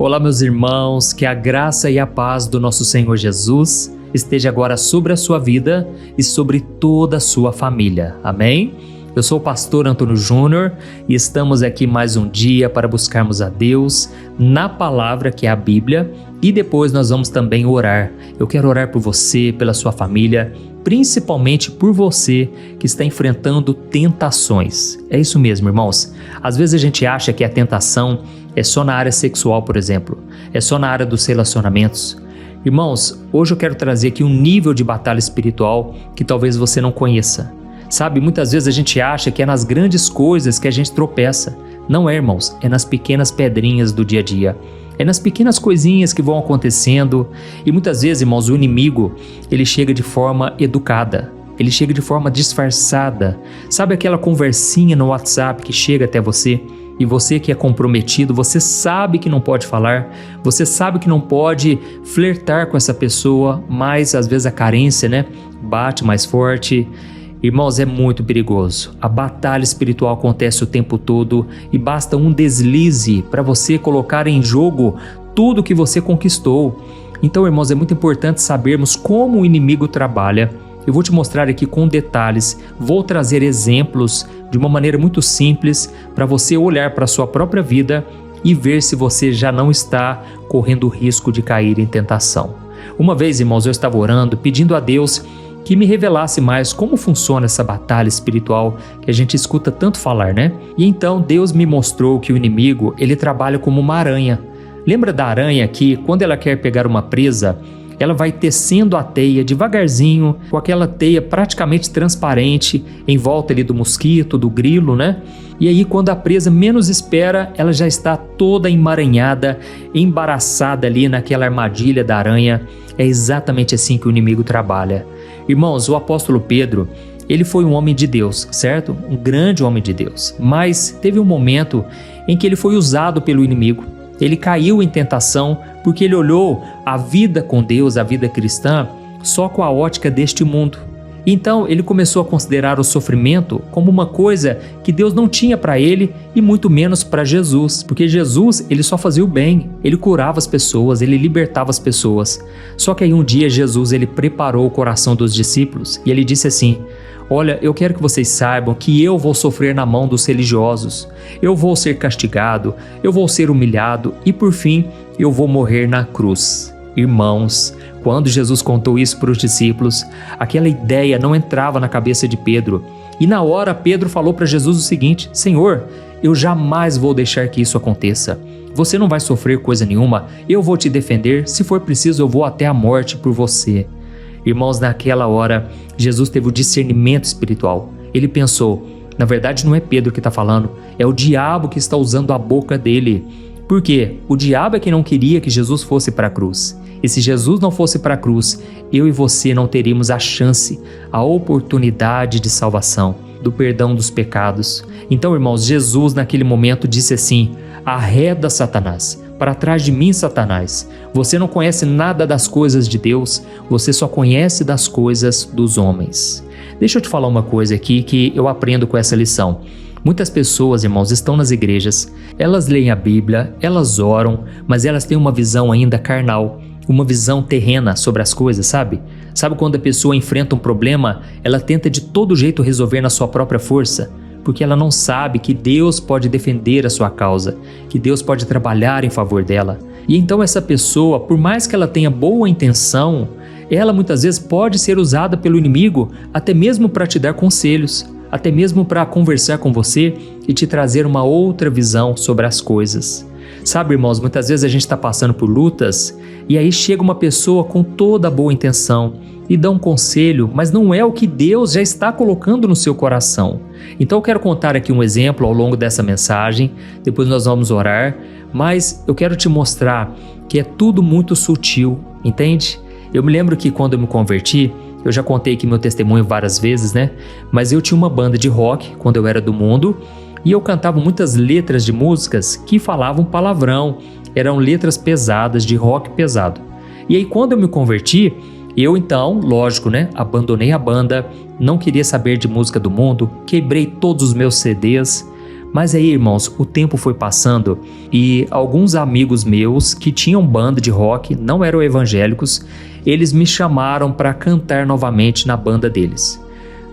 Olá, meus irmãos, que a graça e a paz do nosso Senhor Jesus esteja agora sobre a sua vida e sobre toda a sua família. Amém? Eu sou o pastor Antônio Júnior e estamos aqui mais um dia para buscarmos a Deus na palavra que é a Bíblia e depois nós vamos também orar. Eu quero orar por você, pela sua família, principalmente por você que está enfrentando tentações. É isso mesmo, irmãos. Às vezes a gente acha que a tentação é só na área sexual, por exemplo. É só na área dos relacionamentos. Irmãos, hoje eu quero trazer aqui um nível de batalha espiritual que talvez você não conheça. Sabe, muitas vezes a gente acha que é nas grandes coisas que a gente tropeça. Não é, irmãos, é nas pequenas pedrinhas do dia a dia. É nas pequenas coisinhas que vão acontecendo. E muitas vezes, irmãos, o inimigo, ele chega de forma educada. Ele chega de forma disfarçada. Sabe aquela conversinha no WhatsApp que chega até você? E você que é comprometido, você sabe que não pode falar, você sabe que não pode flertar com essa pessoa, mas às vezes a carência, bate mais forte. Irmãos, é muito perigoso. A batalha espiritual acontece o tempo todo e basta um deslize para você colocar em jogo tudo que você conquistou. Então, irmãos, é muito importante sabermos como o inimigo trabalha. Eu vou te mostrar aqui com detalhes, vou trazer exemplos de uma maneira muito simples para você olhar para a sua própria vida e ver se você já não está correndo o risco de cair em tentação. Uma vez, irmãos, eu estava orando, pedindo a Deus que me revelasse mais como funciona essa batalha espiritual que a gente escuta tanto falar, E então Deus me mostrou que o inimigo, ele trabalha como uma aranha. Lembra da aranha que, quando ela quer pegar uma presa, ela vai tecendo a teia devagarzinho, com aquela teia praticamente transparente em volta ali do mosquito, do grilo, E aí quando a presa menos espera, ela já está toda emaranhada, embaraçada ali naquela armadilha da aranha. É exatamente assim que o inimigo trabalha. Irmãos, o apóstolo Pedro, ele foi um homem de Deus, certo? Um grande homem de Deus. Mas teve um momento em que ele foi usado pelo inimigo. Ele caiu em tentação porque ele olhou a vida com Deus, a vida cristã, só com a ótica deste mundo. Então ele começou a considerar o sofrimento como uma coisa que Deus não tinha para ele e muito menos para Jesus, porque Jesus, ele só fazia o bem, ele curava as pessoas, ele libertava as pessoas. Só que aí um dia Jesus, ele preparou o coração dos discípulos e ele disse assim: olha, eu quero que vocês saibam que eu vou sofrer na mão dos religiosos, eu vou ser castigado, eu vou ser humilhado e por fim eu vou morrer na cruz. Irmãos, quando Jesus contou isso para os discípulos, aquela ideia não entrava na cabeça de Pedro. E na hora Pedro falou para Jesus o seguinte: Senhor, eu jamais vou deixar que isso aconteça. Você não vai sofrer coisa nenhuma, eu vou te defender, se for preciso eu vou até a morte por você. Irmãos, naquela hora, Jesus teve o discernimento espiritual. Ele pensou, na verdade não é Pedro que está falando, é o diabo que está usando a boca dele. Por quê? O diabo é quem não queria que Jesus fosse para a cruz. E se Jesus não fosse para a cruz, eu e você não teríamos a chance, a oportunidade de salvação, do perdão dos pecados. Então, irmãos, Jesus naquele momento disse assim: arreda Satanás, para trás de mim, Satanás. Você não conhece nada das coisas de Deus, você só conhece das coisas dos homens. Deixa eu te falar uma coisa aqui que eu aprendo com essa lição. Muitas pessoas, irmãos, estão nas igrejas, elas leem a Bíblia, elas oram, mas elas têm uma visão ainda carnal, uma visão terrena sobre as coisas, sabe? Sabe quando a pessoa enfrenta um problema, ela tenta de todo jeito resolver na sua própria força? Porque ela não sabe que Deus pode defender a sua causa, que Deus pode trabalhar em favor dela. E então essa pessoa, por mais que ela tenha boa intenção, ela muitas vezes pode ser usada pelo inimigo até mesmo para te dar conselhos, até mesmo para conversar com você e te trazer uma outra visão sobre as coisas. Sabe, irmãos, muitas vezes a gente está passando por lutas e aí chega uma pessoa com toda a boa intenção e dá um conselho, mas não é o que Deus já está colocando no seu coração. Então eu quero contar aqui um exemplo ao longo dessa mensagem, depois nós vamos orar, mas eu quero te mostrar que é tudo muito sutil, entende? Eu me lembro que quando eu me converti, eu já contei aqui meu testemunho várias vezes, Mas eu tinha uma banda de rock quando eu era do mundo e eu cantava muitas letras de músicas que falavam palavrão, eram letras pesadas, de rock pesado. E aí quando eu me converti, eu então, lógico, abandonei a banda, não queria saber de música do mundo, quebrei todos os meus CDs, Mas aí, irmãos, o tempo foi passando e alguns amigos meus que tinham banda de rock, não eram evangélicos, eles me chamaram para cantar novamente na banda deles.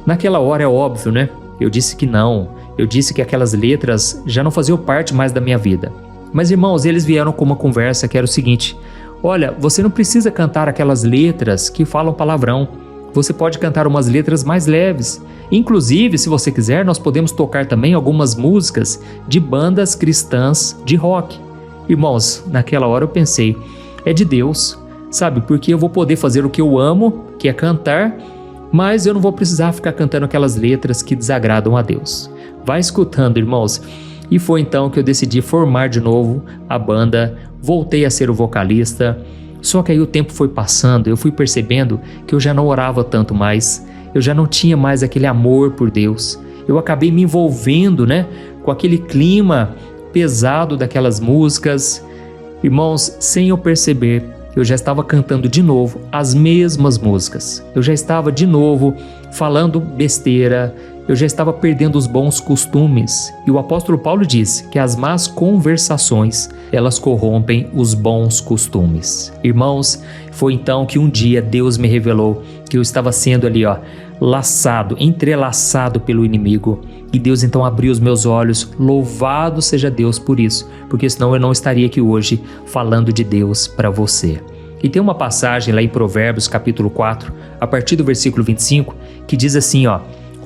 Naquela hora é óbvio, né? Eu disse que não, eu disse que aquelas letras já não faziam parte mais da minha vida. Mas, irmãos, eles vieram com uma conversa que era o seguinte: olha, você não precisa cantar aquelas letras que falam palavrão. Você pode cantar umas letras mais leves. Inclusive, se você quiser, nós podemos tocar também algumas músicas de bandas cristãs de rock. Irmãos, naquela hora eu pensei, é de Deus, sabe? Porque eu vou poder fazer o que eu amo, que é cantar, mas eu não vou precisar ficar cantando aquelas letras que desagradam a Deus. Vai escutando, irmãos. E foi então que eu decidi formar de novo a banda, voltei a ser o vocalista. Só que aí o tempo foi passando, eu fui percebendo que eu já não orava tanto mais, eu já não tinha mais aquele amor por Deus. Eu acabei me envolvendo, com aquele clima pesado daquelas músicas. Irmãos, sem eu perceber, eu já estava cantando de novo as mesmas músicas. Eu já estava de novo falando besteira, eu já estava perdendo os bons costumes. E o apóstolo Paulo diz que as más conversações, elas corrompem os bons costumes. Irmãos, foi então que um dia Deus me revelou que eu estava sendo ali, laçado, entrelaçado pelo inimigo. E Deus então abriu os meus olhos. Louvado seja Deus por isso, porque senão eu não estaria aqui hoje falando de Deus para você. E tem uma passagem lá em Provérbios capítulo 4, a partir do versículo 25, que diz assim,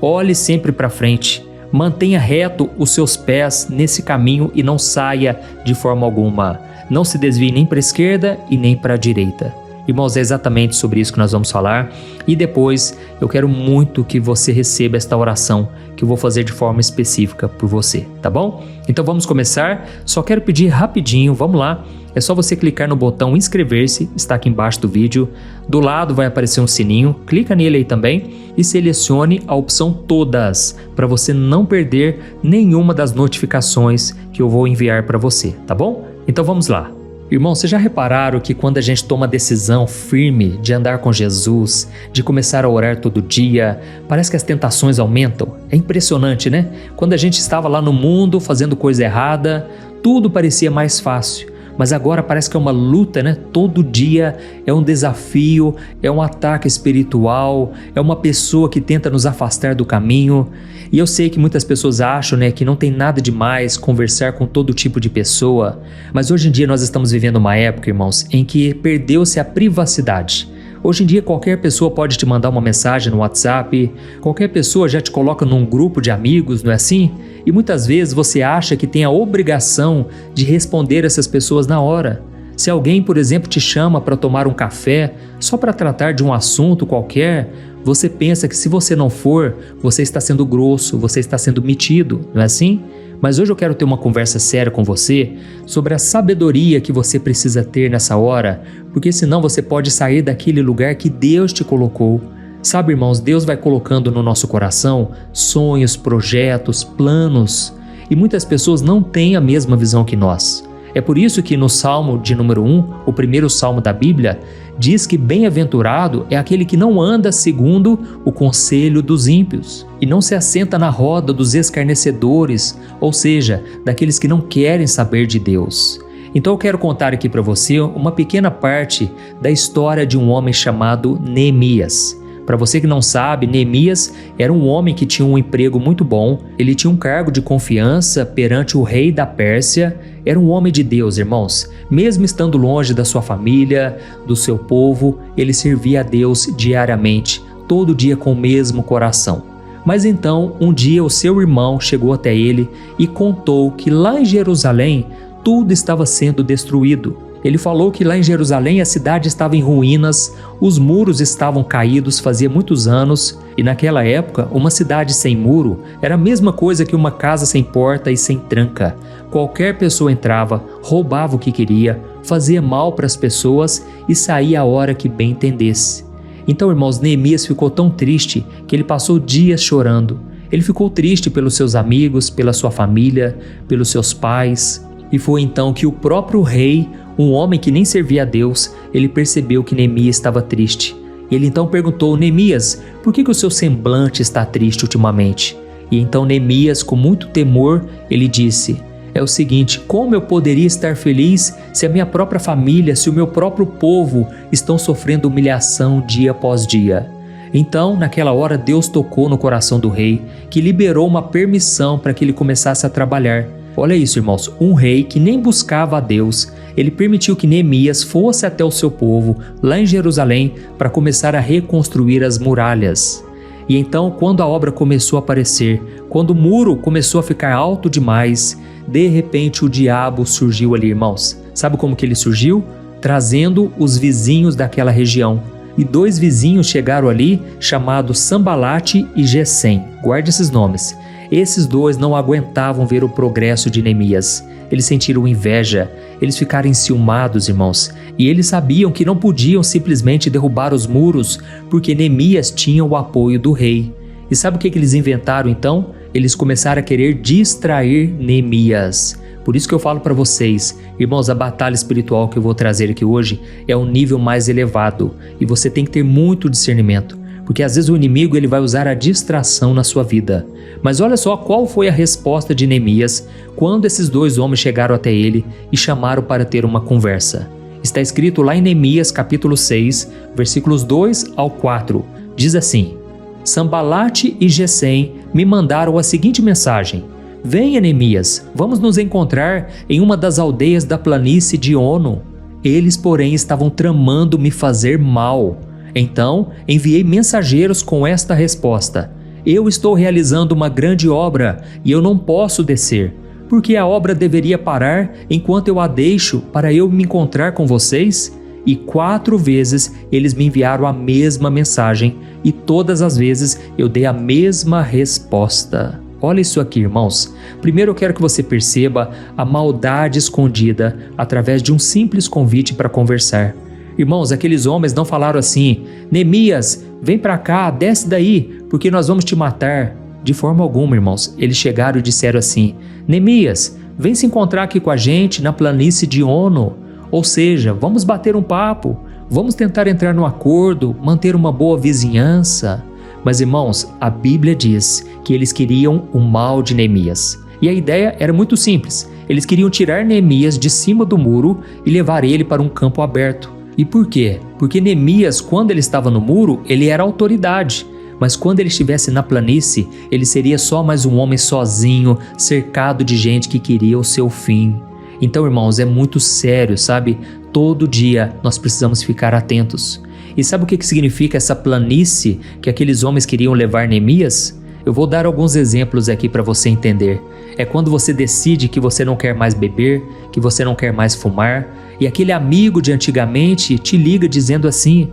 olhe sempre para frente, mantenha reto os seus pés nesse caminho e não saia de forma alguma. Não se desvie nem para a esquerda e nem para a direita. Irmãos, é exatamente sobre isso que nós vamos falar. E depois eu quero muito que você receba esta oração que eu vou fazer de forma específica por você, tá bom? Então vamos começar. Só quero pedir rapidinho, vamos lá. É só você clicar no botão inscrever-se, está aqui embaixo do vídeo. Do lado vai aparecer um sininho, clica nele aí também e selecione a opção todas, para você não perder nenhuma das notificações que eu vou enviar para você, tá bom? Então vamos lá. Irmão, vocês já repararam que quando a gente toma a decisão firme de andar com Jesus, de começar a orar todo dia, parece que as tentações aumentam? É impressionante, né? Quando a gente estava lá no mundo fazendo coisa errada, tudo parecia mais fácil. Mas agora parece que é uma luta, né? Todo dia é um desafio, é um ataque espiritual, é uma pessoa que tenta nos afastar do caminho. E eu sei que muitas pessoas acham, que não tem nada demais conversar com todo tipo de pessoa, mas hoje em dia nós estamos vivendo uma época, irmãos, em que perdeu-se a privacidade. Hoje em dia qualquer pessoa pode te mandar uma mensagem no WhatsApp, qualquer pessoa já te coloca num grupo de amigos, não é assim? E muitas vezes você acha que tem a obrigação de responder essas pessoas na hora. Se alguém, por exemplo, te chama para tomar um café, só para tratar de um assunto qualquer, você pensa que se você não for, você está sendo grosso, você está sendo metido, não é assim? Mas hoje eu quero ter uma conversa séria com você sobre a sabedoria que você precisa ter nessa hora, porque senão você pode sair daquele lugar que Deus te colocou. Sabe, irmãos, Deus vai colocando no nosso coração sonhos, projetos, planos, e muitas pessoas não têm a mesma visão que nós. É por isso que no Salmo de número 1, o primeiro salmo da Bíblia, diz que bem-aventurado é aquele que não anda segundo o conselho dos ímpios e não se assenta na roda dos escarnecedores, ou seja, daqueles que não querem saber de Deus. Então eu quero contar aqui para você uma pequena parte da história de um homem chamado Neemias. Para você que não sabe, Neemias era um homem que tinha um emprego muito bom, ele tinha um cargo de confiança perante o rei da Pérsia, era um homem de Deus, irmãos. Mesmo estando longe da sua família, do seu povo, ele servia a Deus diariamente, todo dia com o mesmo coração. Mas então, um dia o seu irmão chegou até ele e contou que lá em Jerusalém tudo estava sendo destruído. Ele falou que lá em Jerusalém a cidade estava em ruínas, os muros estavam caídos fazia muitos anos e naquela época uma cidade sem muro era a mesma coisa que uma casa sem porta e sem tranca. Qualquer pessoa entrava, roubava o que queria, fazia mal para as pessoas e saía a hora que bem entendesse. Então, irmãos, Neemias ficou tão triste que ele passou dias chorando. Ele ficou triste pelos seus amigos, pela sua família, pelos seus pais. E foi então que o próprio rei, um homem que nem servia a Deus, ele percebeu que Neemias estava triste. Ele então perguntou: Neemias, por que o seu semblante está triste ultimamente? E então Neemias, com muito temor, ele disse: é o seguinte, como eu poderia estar feliz se a minha própria família, se o meu próprio povo estão sofrendo humilhação dia após dia? Então, naquela hora, Deus tocou no coração do rei, que liberou uma permissão para que ele começasse a trabalhar. Olha isso, irmãos, um rei que nem buscava a Deus, ele permitiu que Neemias fosse até o seu povo, lá em Jerusalém, para começar a reconstruir as muralhas. E então, quando a obra começou a aparecer, quando o muro começou a ficar alto demais, de repente o diabo surgiu ali, irmãos. Sabe como que ele surgiu? Trazendo os vizinhos daquela região. E 2 vizinhos chegaram ali, chamados Sambalate e Gesem. Guarde esses nomes. Esses 2 não aguentavam ver o progresso de Neemias. Eles sentiram inveja, eles ficaram enciumados, irmãos. E eles sabiam que não podiam simplesmente derrubar os muros, porque Neemias tinha o apoio do rei. E sabe o que eles inventaram então? Eles começaram a querer distrair Neemias. Por isso que eu falo para vocês, irmãos, a batalha espiritual que eu vou trazer aqui hoje é um nível mais elevado. E você tem que ter muito discernimento. Porque às vezes o inimigo ele vai usar a distração na sua vida. Mas olha só qual foi a resposta de Neemias quando esses 2 homens chegaram até ele e chamaram para ter uma conversa. Está escrito lá em Neemias capítulo 6, versículos 2 ao 4. Diz assim: Sambalate e Gesem me mandaram a seguinte mensagem: venha, Neemias, vamos nos encontrar em uma das aldeias da planície de Ono. Eles, porém, estavam tramando me fazer mal. Então, enviei mensageiros com esta resposta: eu estou realizando uma grande obra e eu não posso descer, porque a obra deveria parar enquanto eu a deixo para eu me encontrar com vocês? E 4 vezes eles me enviaram a mesma mensagem e todas as vezes eu dei a mesma resposta. Olha isso aqui, irmãos. Primeiro eu quero que você perceba a maldade escondida através de um simples convite para conversar. Irmãos, aqueles homens não falaram assim: Neemias, vem para cá, desce daí, porque nós vamos te matar. De forma alguma, irmãos. Eles chegaram e disseram assim: Neemias, vem se encontrar aqui com a gente na planície de Ono. Ou seja, vamos bater um papo, vamos tentar entrar no acordo, manter uma boa vizinhança. Mas, irmãos, a Bíblia diz que eles queriam o mal de Neemias. E a ideia era muito simples. Eles queriam tirar Neemias de cima do muro e levar ele para um campo aberto. E por quê? Porque Neemias, quando ele estava no muro, ele era autoridade. Mas quando ele estivesse na planície, ele seria só mais um homem sozinho, cercado de gente que queria o seu fim. Então, irmãos, é muito sério, sabe? Todo dia nós precisamos ficar atentos. E sabe o que significa essa planície que aqueles homens queriam levar Neemias? Eu vou dar alguns exemplos aqui para você entender. É quando você decide que você não quer mais beber, que você não quer mais fumar, e aquele amigo de antigamente te liga dizendo assim: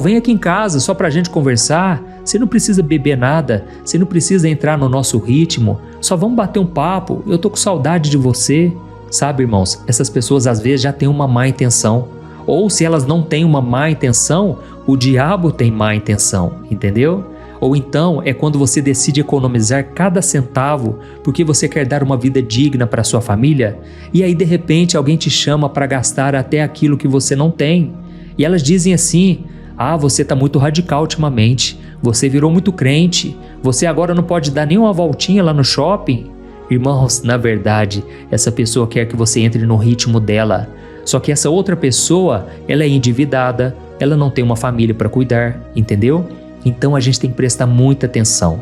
vem aqui em casa só pra gente conversar, você não precisa beber nada, você não precisa entrar no nosso ritmo, só vamos bater um papo, eu tô com saudade de você. Sabe, irmãos, essas pessoas às vezes já têm uma má intenção, ou se elas não têm uma má intenção, o diabo tem má intenção, entendeu? Ou então é quando você decide economizar cada centavo porque você quer dar uma vida digna para sua família, e aí de repente alguém te chama para gastar até aquilo que você não tem. E elas dizem assim: você está muito radical ultimamente, você virou muito crente, você agora não pode dar nem uma voltinha lá no shopping. Irmãos, na verdade, essa pessoa quer que você entre no ritmo dela. Só que essa outra pessoa, ela é endividada, ela não tem uma família para cuidar, entendeu? Então a gente tem que prestar muita atenção.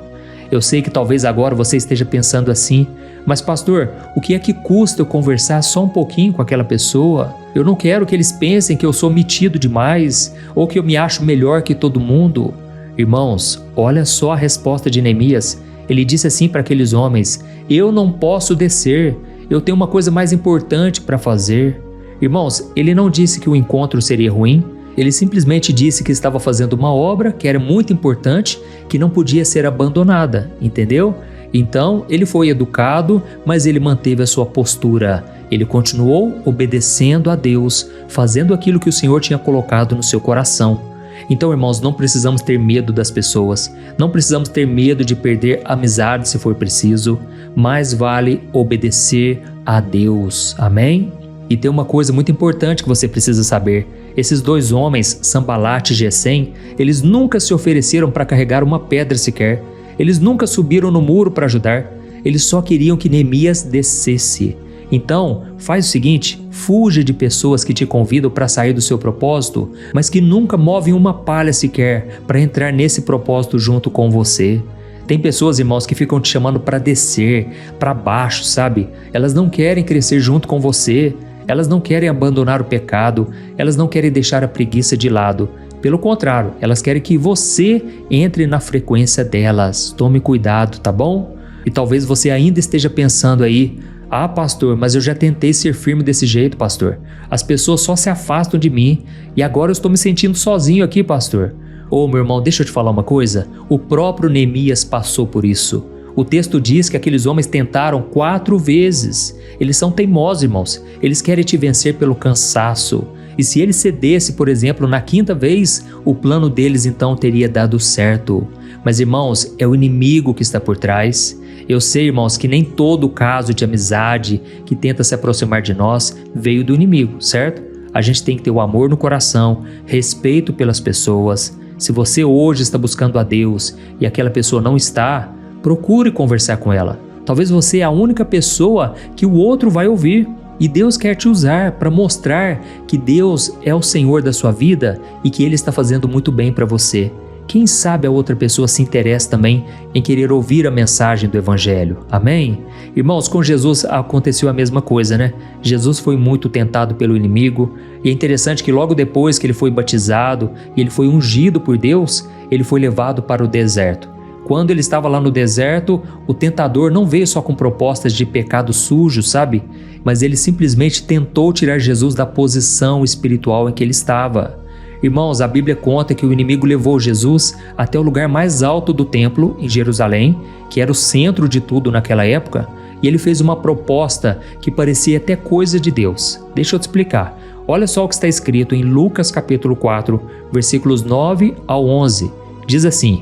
Eu sei que talvez agora você esteja pensando assim: mas pastor, o que é que custa eu conversar só um pouquinho com aquela pessoa? Eu não quero que eles pensem que eu sou metido demais ou que eu me acho melhor que todo mundo. Irmãos, olha só a resposta de Neemias. Ele disse assim para aqueles homens: eu não posso descer, eu tenho uma coisa mais importante para fazer. Irmãos, ele não disse que o encontro seria ruim. Ele simplesmente disse que estava fazendo uma obra que era muito importante, que não podia ser abandonada, entendeu? Então, ele foi educado, mas ele manteve a sua postura. Ele continuou obedecendo a Deus, fazendo aquilo que o Senhor tinha colocado no seu coração. Então, irmãos, não precisamos ter medo das pessoas, não precisamos ter medo de perder amizade se for preciso, mais vale obedecer a Deus, amém? E tem uma coisa muito importante que você precisa saber: esses 2 homens, Sambalate e Gesem, eles nunca se ofereceram para carregar uma pedra sequer. Eles nunca subiram no muro para ajudar. Eles só queriam que Neemias descesse. Então, faz o seguinte, fuja de pessoas que te convidam para sair do seu propósito, mas que nunca movem uma palha sequer para entrar nesse propósito junto com você. Tem pessoas, irmãos, que ficam te chamando para descer, para baixo, sabe? Elas não querem crescer junto com você, elas não querem abandonar o pecado, elas não querem deixar a preguiça de lado. Pelo contrário, elas querem que você entre na frequência delas. Tome cuidado, tá bom? E talvez você ainda esteja pensando aí, ah, pastor, mas eu já tentei ser firme desse jeito, pastor. As pessoas só se afastam de mim e agora eu estou me sentindo sozinho aqui, pastor. Ô, meu irmão, deixa eu te falar uma coisa. O próprio Neemias passou por isso. O texto diz que aqueles homens tentaram 4 vezes. Eles são teimosos, irmãos. Eles querem te vencer pelo cansaço. E se ele cedesse, por exemplo, na 5ª vez, o plano deles então teria dado certo. Mas, irmãos, é o inimigo que está por trás. Eu sei, irmãos, que nem todo caso de amizade que tenta se aproximar de nós veio do inimigo, certo? A gente tem que ter o amor no coração, respeito pelas pessoas. Se você hoje está buscando a Deus e aquela pessoa não está, procure conversar com ela. Talvez você é a única pessoa que o outro vai ouvir. E Deus quer te usar para mostrar que Deus é o Senhor da sua vida e que Ele está fazendo muito bem para você. Quem sabe a outra pessoa se interessa também em querer ouvir a mensagem do Evangelho. Amém? Irmãos, com Jesus aconteceu a mesma coisa, né? Jesus foi muito tentado pelo inimigo e é interessante que logo depois que ele foi batizado e ele foi ungido por Deus, ele foi levado para o deserto. Quando ele estava lá no deserto, o tentador não veio só com propostas de pecado sujo, sabe? Mas ele simplesmente tentou tirar Jesus da posição espiritual em que ele estava. Irmãos, a Bíblia conta que o inimigo levou Jesus até o lugar mais alto do templo, em Jerusalém, que era o centro de tudo naquela época, e ele fez uma proposta que parecia até coisa de Deus. Deixa eu te explicar. Olha só o que está escrito em Lucas capítulo 4, versículos 9 ao 11. Diz assim: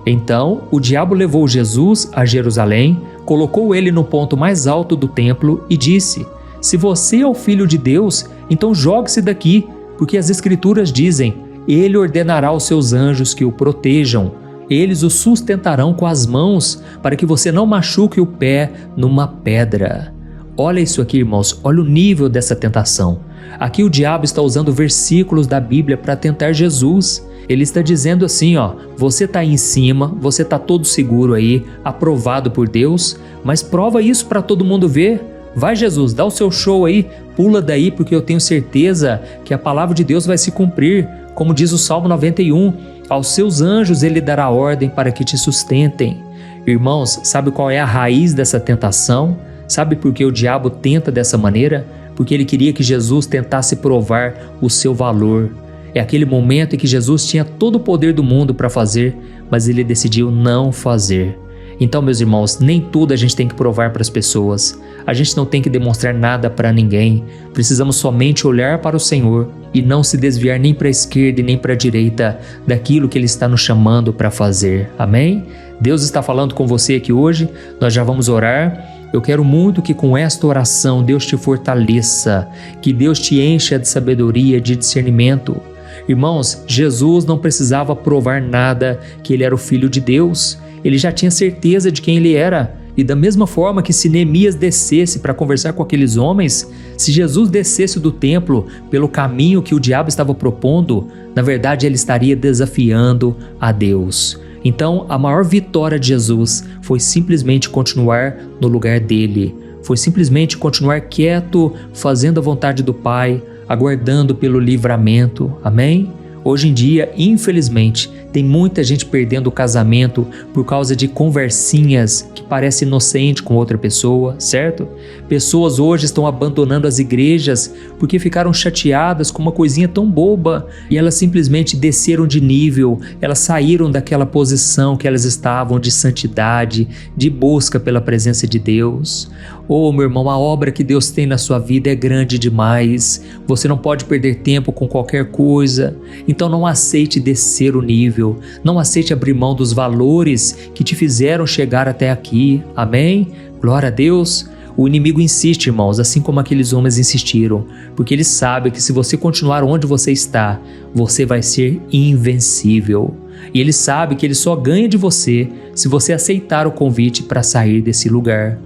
Então o diabo levou Jesus a Jerusalém, colocou ele no ponto mais alto do templo e disse: Se você é o Filho de Deus, então jogue-se daqui, porque as Escrituras dizem: Ele ordenará aos seus anjos que o protejam. Eles o sustentarão com as mãos, para que você não machuque o pé numa pedra. Olha isso aqui, irmãos, olha o nível dessa tentação. Aqui o diabo está usando versículos da Bíblia para tentar Jesus. Ele está dizendo assim, ó, você está aí em cima, você está todo seguro aí, aprovado por Deus, mas prova isso para todo mundo ver. Vai, Jesus, dá o seu show aí, pula daí, porque eu tenho certeza que a palavra de Deus vai se cumprir. Como diz o Salmo 91, aos seus anjos ele dará ordem para que te sustentem. Irmãos, sabe qual é a raiz dessa tentação? Sabe por que o diabo tenta dessa maneira? Porque ele queria que Jesus tentasse provar o seu valor. É aquele momento em que Jesus tinha todo o poder do mundo para fazer, mas ele decidiu não fazer. Então, meus irmãos, nem tudo a gente tem que provar para as pessoas. A gente não tem que demonstrar nada para ninguém. Precisamos somente olhar para o Senhor e não se desviar nem para a esquerda e nem para a direita daquilo que Ele está nos chamando para fazer. Amém? Deus está falando com você aqui hoje. Nós já vamos orar. Eu quero muito que com esta oração Deus te fortaleça, que Deus te encha de sabedoria, de discernimento. Irmãos, Jesus não precisava provar nada que Ele era o Filho de Deus. Ele já tinha certeza de quem ele era. E da mesma forma que se Neemias descesse para conversar com aqueles homens, se Jesus descesse do templo pelo caminho que o diabo estava propondo, na verdade ele estaria desafiando a Deus. Então a maior vitória de Jesus foi simplesmente continuar no lugar dele. Foi simplesmente continuar quieto, fazendo a vontade do Pai, aguardando pelo livramento. Amém? Hoje em dia, infelizmente, tem muita gente perdendo o casamento por causa de conversinhas que parecem inocentes com outra pessoa, certo? Pessoas hoje estão abandonando as igrejas porque ficaram chateadas com uma coisinha tão boba e elas simplesmente desceram de nível, elas saíram daquela posição que elas estavam de santidade, de busca pela presença de Deus. Oh, meu irmão, a obra que Deus tem na sua vida é grande demais. Você não pode perder tempo com qualquer coisa. Então não aceite descer o nível, não aceite abrir mão dos valores que te fizeram chegar até aqui. Amém? Glória a Deus. O inimigo insiste, irmãos, assim como aqueles homens insistiram, porque ele sabe que se você continuar onde você está, você vai ser invencível. E Ele sabe que Ele só ganha de você se você aceitar o convite para sair desse lugar.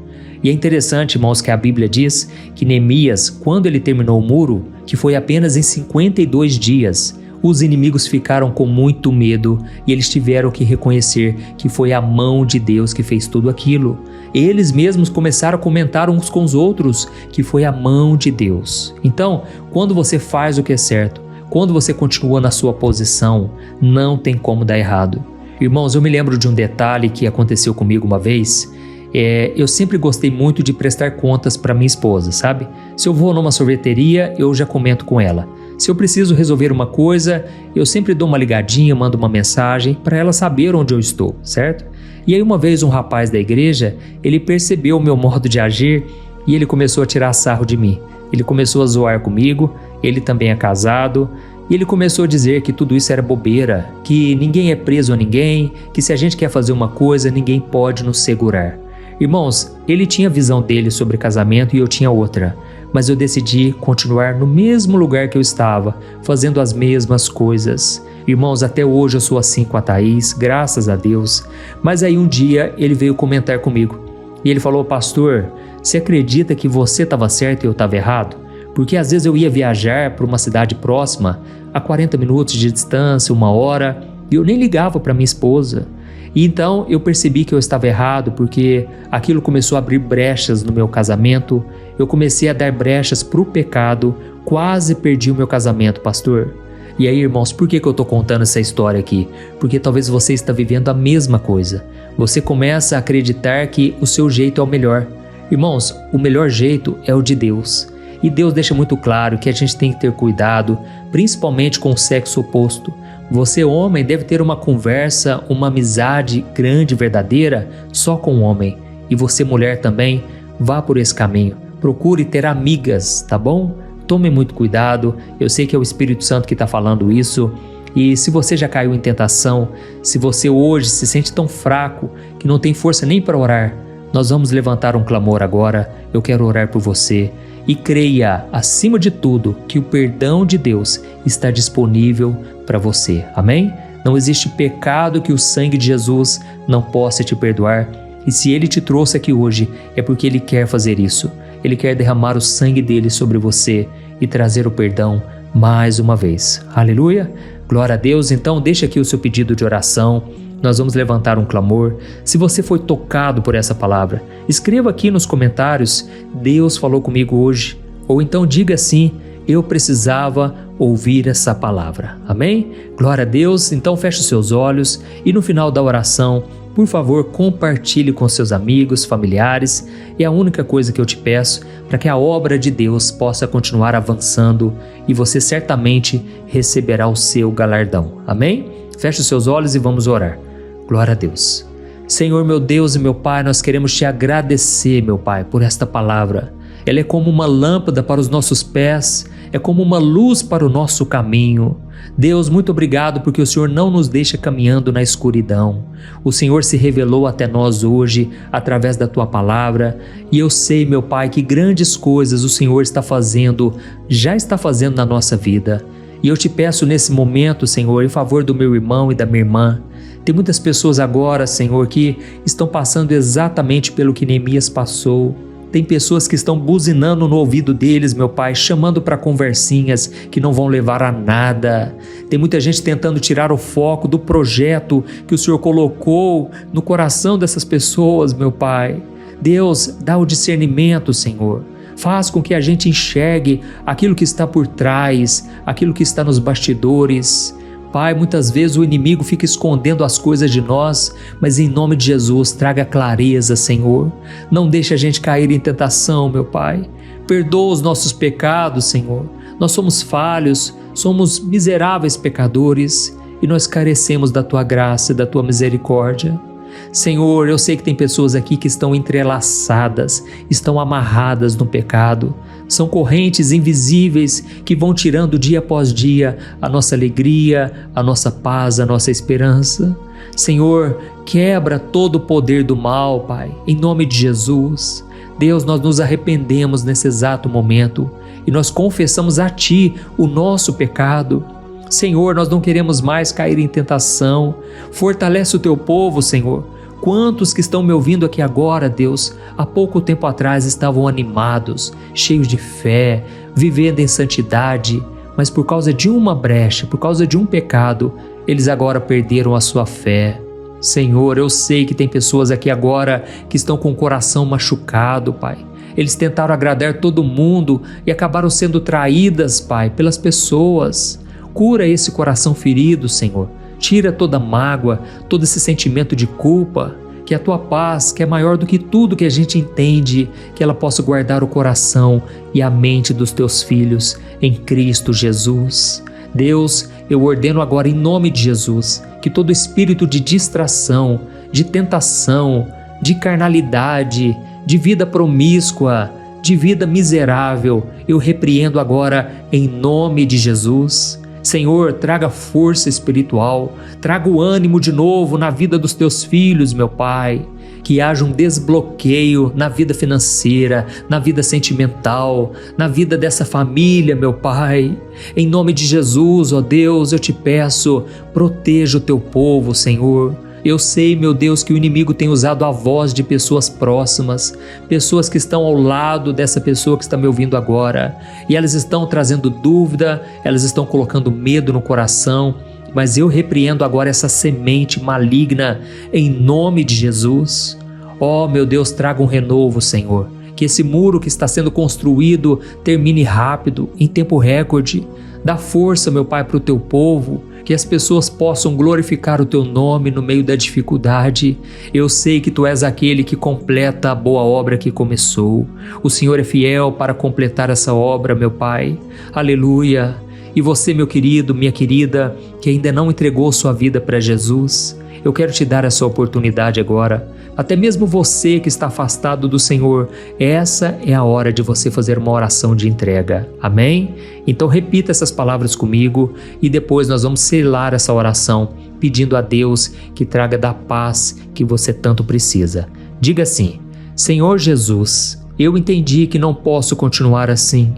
E é interessante, irmãos, que a Bíblia diz que Neemias, quando ele terminou o muro, que foi apenas em 52 dias, os inimigos ficaram com muito medo e eles tiveram que reconhecer que foi a mão de Deus que fez tudo aquilo. Eles mesmos começaram a comentar uns com os outros que foi a mão de Deus. Então, quando você faz o que é certo, quando você continua na sua posição, não tem como dar errado. Irmãos, eu me lembro de um detalhe que aconteceu comigo uma vez. Eu sempre gostei muito de prestar contas para minha esposa, sabe? Se eu vou numa sorveteria, eu já comento com ela. Se eu preciso resolver uma coisa, eu sempre dou uma ligadinha, mando uma mensagem para ela saber onde eu estou, certo? E aí uma vez um rapaz da igreja, ele percebeu o meu modo de agir e ele começou a tirar sarro de mim. Ele começou a zoar comigo, ele também é casado, e ele começou a dizer que tudo isso era bobeira, que ninguém é preso a ninguém, que se a gente quer fazer uma coisa, ninguém pode nos segurar. Irmãos, ele tinha a visão dele sobre casamento e eu tinha outra, mas eu decidi continuar no mesmo lugar que eu estava, fazendo as mesmas coisas. Irmãos, até hoje eu sou assim com a Thaís, graças a Deus. Mas aí um dia ele veio comentar comigo e ele falou: pastor, você acredita que você estava certo e eu estava errado? Porque às vezes eu ia viajar para uma cidade próxima, a 40 minutos de distância, 1 hora, e eu nem ligava para minha esposa. E então eu percebi que eu estava errado porque aquilo começou a abrir brechas no meu casamento, eu comecei a dar brechas para o pecado, quase perdi o meu casamento, pastor. E aí, irmãos, por que eu estou contando essa história aqui? Porque talvez você está vivendo a mesma coisa. Você começa a acreditar que o seu jeito é o melhor. Irmãos, o melhor jeito é o de Deus. E Deus deixa muito claro que a gente tem que ter cuidado, principalmente com o sexo oposto. Você, homem, deve ter uma conversa, uma amizade grande, verdadeira, só com o homem. E você, mulher, também, vá por esse caminho. Procure ter amigas, tá bom? Tome muito cuidado. Eu sei que é o Espírito Santo que está falando isso. E se você já caiu em tentação, se você hoje se sente tão fraco que não tem força nem para orar, nós vamos levantar um clamor agora. Eu quero orar por você. E creia, acima de tudo, que o perdão de Deus está disponível para você. Amém? Não existe pecado que o sangue de Jesus não possa te perdoar. E se Ele te trouxe aqui hoje, é porque Ele quer fazer isso. Ele quer derramar o sangue dele sobre você e trazer o perdão mais uma vez. Aleluia! Glória a Deus. Então deixa aqui o seu pedido de oração. Nós vamos levantar um clamor. Se você foi tocado por essa palavra, escreva aqui nos comentários: Deus falou comigo hoje. Ou então diga assim: eu precisava ouvir essa palavra. Amém? Glória a Deus. Então feche os seus olhos e no final da oração, por favor, compartilhe com seus amigos, familiares. É a única coisa que eu te peço para que a obra de Deus possa continuar avançando e você certamente receberá o seu galardão. Amém? Feche os seus olhos e vamos orar. Glória a Deus. Senhor, meu Deus e meu Pai, nós queremos te agradecer, meu Pai, por esta palavra. Ela é como uma lâmpada para os nossos pés, é como uma luz para o nosso caminho. Deus, muito obrigado porque o Senhor não nos deixa caminhando na escuridão. O Senhor se revelou até nós hoje através da Tua palavra e eu sei, meu Pai, que grandes coisas o Senhor está fazendo, já está fazendo na nossa vida. E eu te peço nesse momento, Senhor, em favor do meu irmão e da minha irmã. Tem muitas pessoas agora, Senhor, que estão passando exatamente pelo que Neemias passou. Tem pessoas que estão buzinando no ouvido deles, meu Pai, chamando para conversinhas que não vão levar a nada. Tem muita gente tentando tirar o foco do projeto que o Senhor colocou no coração dessas pessoas, meu Pai. Deus, dá o discernimento, Senhor. Faz com que a gente enxergue aquilo que está por trás, aquilo que está nos bastidores. Pai, muitas vezes o inimigo fica escondendo as coisas de nós, mas em nome de Jesus, traga clareza, Senhor. Não deixe a gente cair em tentação, meu Pai. Perdoa os nossos pecados, Senhor. Nós somos falhos, somos miseráveis pecadores e nós carecemos da Tua graça e da Tua misericórdia. Senhor, eu sei que tem pessoas aqui que estão entrelaçadas, estão amarradas no pecado. São correntes invisíveis que vão tirando dia após dia a nossa alegria, a nossa paz, a nossa esperança. Senhor, quebra todo o poder do mal, Pai, em nome de Jesus. Deus, nós nos arrependemos nesse exato momento e nós confessamos a Ti o nosso pecado. Senhor, nós não queremos mais cair em tentação. Fortalece o teu povo, Senhor. Quantos que estão me ouvindo aqui agora, Deus, há pouco tempo atrás estavam animados, cheios de fé, vivendo em santidade, mas por causa de uma brecha, por causa de um pecado, eles agora perderam a sua fé. Senhor, eu sei que tem pessoas aqui agora que estão com o coração machucado, Pai. Eles tentaram agradar todo mundo e acabaram sendo traídas, Pai, pelas pessoas. Cura esse coração ferido, Senhor. Tira toda mágoa, todo esse sentimento de culpa. Que a Tua paz, que é maior do que tudo que a gente entende, que ela possa guardar o coração e a mente dos Teus filhos em Cristo Jesus. Deus, eu ordeno agora em nome de Jesus que todo espírito de distração, de tentação, de carnalidade, de vida promíscua, de vida miserável, eu repreendo agora em nome de Jesus. Senhor, traga força espiritual, traga o ânimo de novo na vida dos teus filhos, meu Pai. Que haja um desbloqueio na vida financeira, na vida sentimental, na vida dessa família, meu Pai. Em nome de Jesus, ó Deus, eu te peço, proteja o teu povo, Senhor. Eu sei, meu Deus, que o inimigo tem usado a voz de pessoas próximas, pessoas que estão ao lado dessa pessoa que está me ouvindo agora, e elas estão trazendo dúvida, elas estão colocando medo no coração, mas eu repreendo agora essa semente maligna em nome de Jesus. Ó, meu Deus, traga um renovo, Senhor, que esse muro que está sendo construído termine rápido, em tempo recorde. Dá força, meu Pai, para o teu povo, que as pessoas possam glorificar o teu nome no meio da dificuldade. Eu sei que tu és aquele que completa a boa obra que começou. O Senhor é fiel para completar essa obra, meu Pai. Aleluia. E você, meu querido, minha querida, que ainda não entregou sua vida para Jesus, eu quero te dar essa oportunidade agora. Até mesmo você que está afastado do Senhor, essa é a hora de você fazer uma oração de entrega. Amém? Então repita essas palavras comigo e depois nós vamos selar essa oração, pedindo a Deus que traga da paz que você tanto precisa. Diga assim: Senhor Jesus, eu entendi que não posso continuar assim.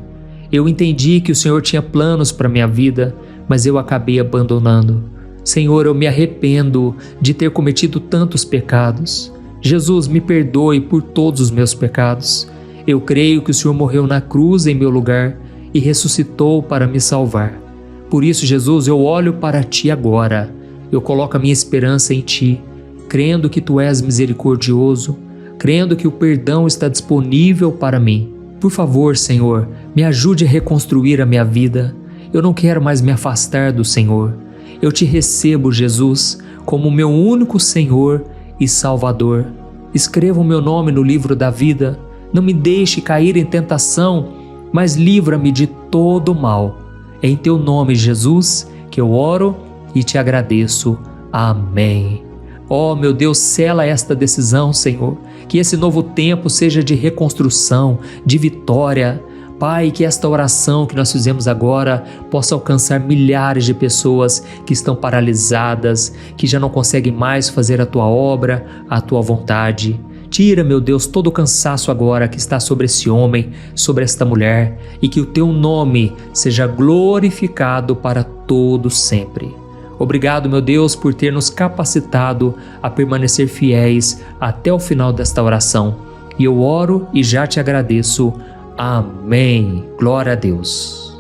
Eu entendi que o Senhor tinha planos para minha vida, mas eu acabei abandonando. Senhor, eu me arrependo de ter cometido tantos pecados. Jesus, me perdoe por todos os meus pecados. Eu creio que o Senhor morreu na cruz em meu lugar e ressuscitou para me salvar. Por isso, Jesus, eu olho para Ti agora. Eu coloco a minha esperança em Ti, crendo que Tu és misericordioso, crendo que o perdão está disponível para mim. Por favor, Senhor, me ajude a reconstruir a minha vida. Eu não quero mais me afastar do Senhor. Eu Te recebo, Jesus, como meu único Senhor e Salvador. Escreva o meu nome no livro da vida. Não me deixe cair em tentação, mas livra-me de todo o mal. É em Teu nome, Jesus, que eu oro e Te agradeço. Amém. Oh, meu Deus, sela esta decisão, Senhor. Que esse novo tempo seja de reconstrução, de vitória. Pai, que esta oração que nós fizemos agora possa alcançar milhares de pessoas que estão paralisadas, que já não conseguem mais fazer a Tua obra, a Tua vontade. Tira, meu Deus, todo o cansaço agora que está sobre esse homem, sobre esta mulher, e que o Teu nome seja glorificado para todo sempre. Obrigado, meu Deus, por ter nos capacitado a permanecer fiéis até o final desta oração. E eu oro e já Te agradeço. Amém. Glória a Deus.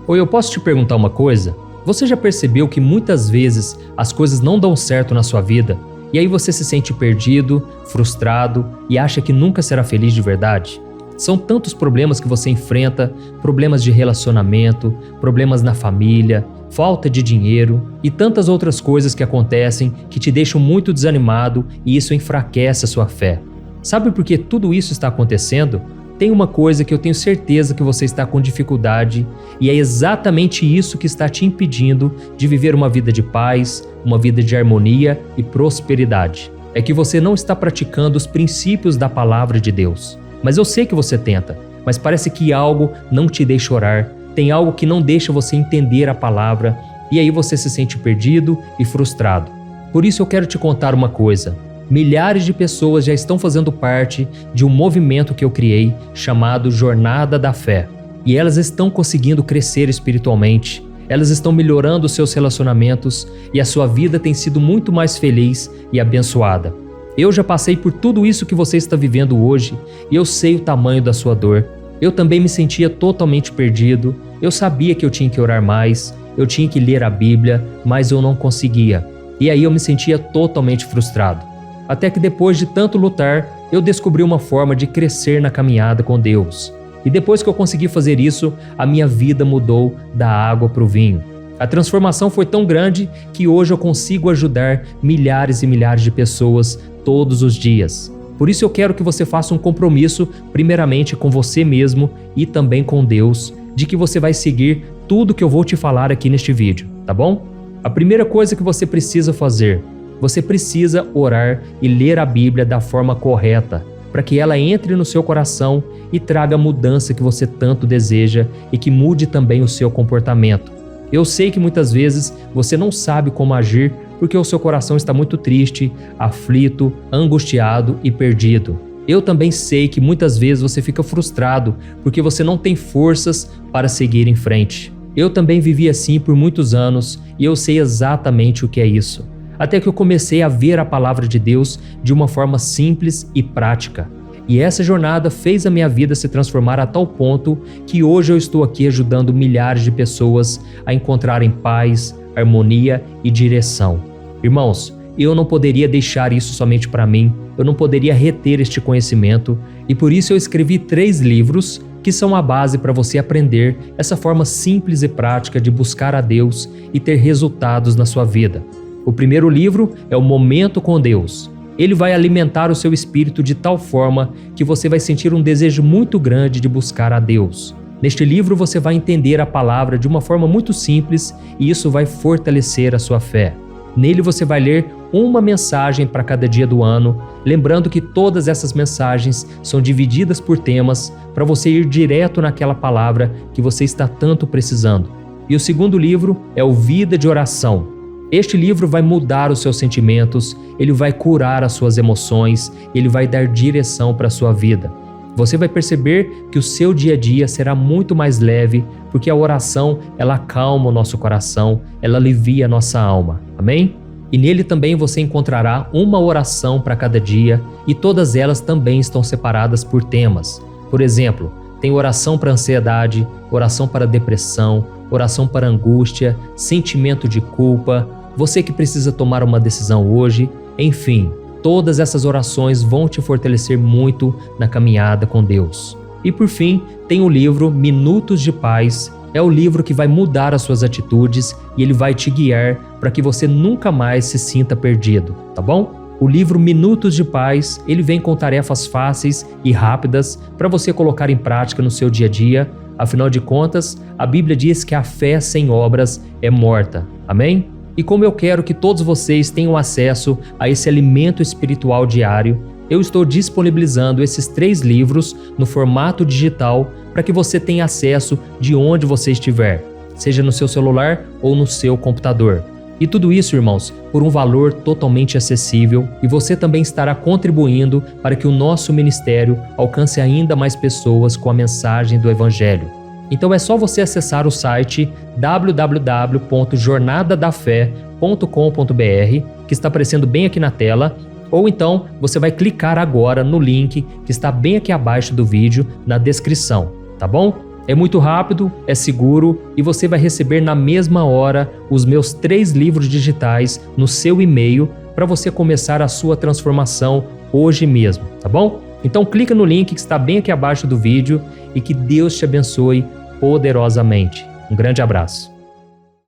Oi, eu posso te perguntar uma coisa? Você já percebeu que muitas vezes as coisas não dão certo na sua vida? E aí você se sente perdido, frustrado e acha que nunca será feliz de verdade? São tantos problemas que você enfrenta, problemas de relacionamento, problemas na família, falta de dinheiro e tantas outras coisas que acontecem que te deixam muito desanimado e isso enfraquece a sua fé. Sabe por que tudo isso está acontecendo? Tem uma coisa que eu tenho certeza que você está com dificuldade e é exatamente isso que está te impedindo de viver uma vida de paz, uma vida de harmonia e prosperidade. É que você não está praticando os princípios da palavra de Deus. Mas eu sei que você tenta, mas parece que algo não te deixa orar, tem algo que não deixa você entender a palavra e aí você se sente perdido e frustrado. Por isso eu quero te contar uma coisa. Milhares de pessoas já estão fazendo parte de um movimento que eu criei chamado Jornada da Fé. E elas estão conseguindo crescer espiritualmente. Elas estão melhorando os seus relacionamentos e a sua vida tem sido muito mais feliz e abençoada. Eu já passei por tudo isso que você está vivendo hoje e eu sei o tamanho da sua dor. Eu também me sentia totalmente perdido, eu sabia que eu tinha que orar mais, eu tinha que ler a Bíblia, mas eu não conseguia. E aí eu me sentia totalmente frustrado. Até que depois de tanto lutar, eu descobri uma forma de crescer na caminhada com Deus. E depois que eu consegui fazer isso, a minha vida mudou da água para o vinho. A transformação foi tão grande que hoje eu consigo ajudar milhares e milhares de pessoas todos os dias. Por isso eu quero que você faça um compromisso, primeiramente com você mesmo e também com Deus, de que você vai seguir tudo que eu vou te falar aqui neste vídeo, tá bom? A primeira coisa que você precisa fazer, você precisa orar e ler a Bíblia da forma correta, para que ela entre no seu coração e traga a mudança que você tanto deseja e que mude também o seu comportamento. Eu sei que muitas vezes você não sabe como agir porque o seu coração está muito triste, aflito, angustiado e perdido. Eu também sei que muitas vezes você fica frustrado porque você não tem forças para seguir em frente. Eu também vivi assim por muitos anos e eu sei exatamente o que é isso. Até que eu comecei a ver a palavra de Deus de uma forma simples e prática. E essa jornada fez a minha vida se transformar a tal ponto que hoje eu estou aqui ajudando milhares de pessoas a encontrarem paz, harmonia e direção. Irmãos, eu não poderia deixar isso somente para mim, eu não poderia reter este conhecimento e por isso eu escrevi 3 livros que são a base para você aprender essa forma simples e prática de buscar a Deus e ter resultados na sua vida. O primeiro livro é o Momento com Deus. Ele vai alimentar o seu espírito de tal forma que você vai sentir um desejo muito grande de buscar a Deus. Neste livro você vai entender a palavra de uma forma muito simples e isso vai fortalecer a sua fé. Nele você vai ler uma mensagem para cada dia do ano, lembrando que todas essas mensagens são divididas por temas para você ir direto naquela palavra que você está tanto precisando. E o segundo livro é o Vida de Oração. Este livro vai mudar os seus sentimentos, ele vai curar as suas emoções, ele vai dar direção para a sua vida. Você vai perceber que o seu dia a dia será muito mais leve, porque a oração, ela acalma o nosso coração, ela alivia a nossa alma. Amém? E nele também você encontrará uma oração para cada dia e todas elas também estão separadas por temas. Por exemplo, tem oração para ansiedade, oração para depressão, oração para angústia, sentimento de culpa, você que precisa tomar uma decisão hoje, enfim, todas essas orações vão te fortalecer muito na caminhada com Deus. E por fim, tem o livro Minutos de Paz. É o livro que vai mudar as suas atitudes e ele vai te guiar para que você nunca mais se sinta perdido, tá bom? O livro Minutos de Paz, ele vem com tarefas fáceis e rápidas para você colocar em prática no seu dia a dia. Afinal de contas, a Bíblia diz que a fé sem obras é morta. Amém? E como eu quero que todos vocês tenham acesso a esse alimento espiritual diário, eu estou disponibilizando esses 3 livros no formato digital para que você tenha acesso de onde você estiver, seja no seu celular ou no seu computador. E tudo isso, irmãos, por um valor totalmente acessível e você também estará contribuindo para que o nosso ministério alcance ainda mais pessoas com a mensagem do Evangelho. Então é só você acessar o site www.jornadadafé.com.br, que está aparecendo bem aqui na tela, ou então você vai clicar agora no link que está bem aqui abaixo do vídeo, na descrição, tá bom? É muito rápido, é seguro e você vai receber na mesma hora os meus 3 livros digitais no seu e-mail para você começar a sua transformação hoje mesmo, tá bom? Então clica no link que está bem aqui abaixo do vídeo e que Deus te abençoe poderosamente. Um grande abraço.